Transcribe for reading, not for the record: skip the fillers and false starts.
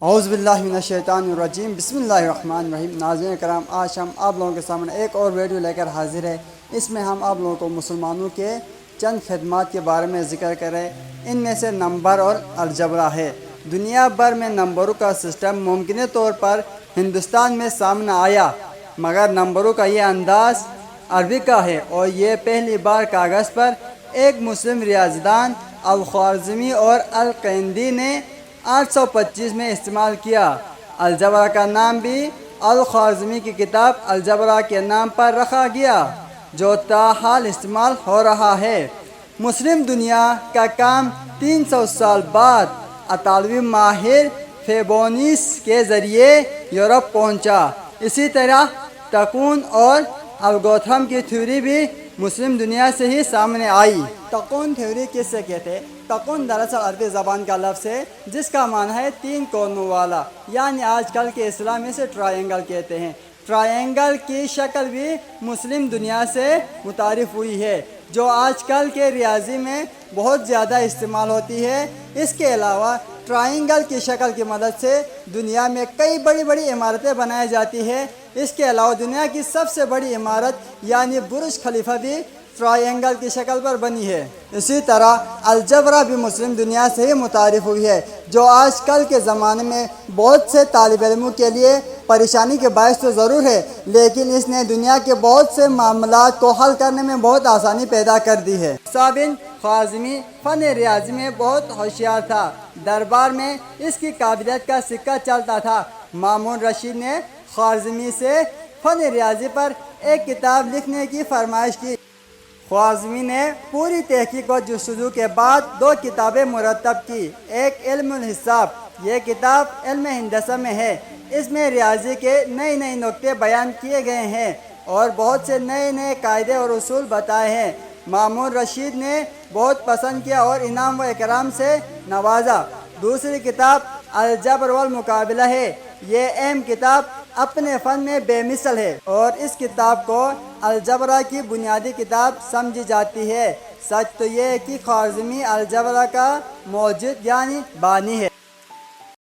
اعوذ باللہ من الشیطان الرجیم بسم اللہ الرحمن الرحیم۔ ناظرین کرام، آج ہم آپ لوگوں کے سامنے ایک اور ویڈیو لے کر حاضر ہے۔ اس میں ہم آپ لوگوں کو مسلمانوں کے چند خدمات کے بارے میں ذکر کریں۔ ان میں سے نمبر اور الجبرا ہے۔ دنیا بھر میں نمبروں کا سسٹم ممکنہ طور پر ہندوستان میں سامنے آیا، مگر نمبروں کا یہ انداز عربی کا ہے اور یہ پہلی بار کاغذ پر ایک مسلم ریاضی دان الخوارزمی اور القیندی نے 825 میں استعمال کیا۔ الجبرا کا نام بھی الخوارزمی کی کتاب الجبرا کے نام پر رکھا گیا، جو تاحال استعمال ہو رہا ہے۔ مسلم دنیا کا کام 300 سال بعد اطالوی ماہر فیبونیس کے ذریعے یورپ پہنچا۔ اسی طرح تکون اور الگوتھرم کی تھیوری بھی مسلم دنیا سے ہی سامنے آئی۔ تکون تھیوری کس سے کہتے ہیں؟ تکون دراصل عربی زبان کا لفظ ہے جس کا معنی ہے تین کونوں والا، یعنی آج کل کے اسلام میں سے ٹرائنگل کہتے ہیں۔ ٹرائنگل کی شکل بھی مسلم دنیا سے متعارف ہوئی ہے، جو آج کل کے ریاضی میں بہت زیادہ استعمال ہوتی ہے۔ اس کے علاوہ ٹرائنگل کی شکل کی مدد سے دنیا میں کئی بڑی بڑی عمارتیں بنائی جاتی ہیں۔ اس کے علاوہ دنیا کی سب سے بڑی عمارت یعنی برج خلیفہ بھی ٹرائنگل کی شکل پر بنی ہے۔ اسی طرح الجبرا بھی مسلم دنیا سے ہی متعارف ہوئی ہے، جو آج کل کے زمانے میں بہت سے طالب علموں کے لیے پریشانی کے باعث تو ضرور ہے، لیکن اس نے دنیا کے بہت سے معاملات کو حل کرنے میں بہت آسانی پیدا کر دی ہے۔ بن خوارزمی فن ریاضی میں بہت ہوشیار تھا۔ دربار میں اس کی قابلیت کا سکہ چلتا تھا۔ مامون رشید نے خوارزمی سے فن ریاضی پر ایک کتاب لکھنے کی فرمائش کی۔ خوارزمی نے پوری تحقیق و جستجو کے بعد 2 کتابیں مرتب کی۔ ایک علم الحساب، یہ کتاب علم ہندسہ میں ہے۔ اس میں ریاضی کے نئے نقطے بیان کیے گئے ہیں اور بہت سے نئے قاعدے اور اصول بتائے ہیں۔ مامون رشید نے بہت پسند کیا اور انعام و اکرام سے نوازا۔ دوسری کتاب الجبر والمقابلہ ہے۔ یہ اہم کتاب اپنے فن میں بے مثل ہے اور اس کتاب کو الجبرا کی بنیادی کتاب سمجھی جاتی ہے۔ سچ تو یہ ہے کہ خوارزمی الجبرا کا موجد یعنی بانی ہے۔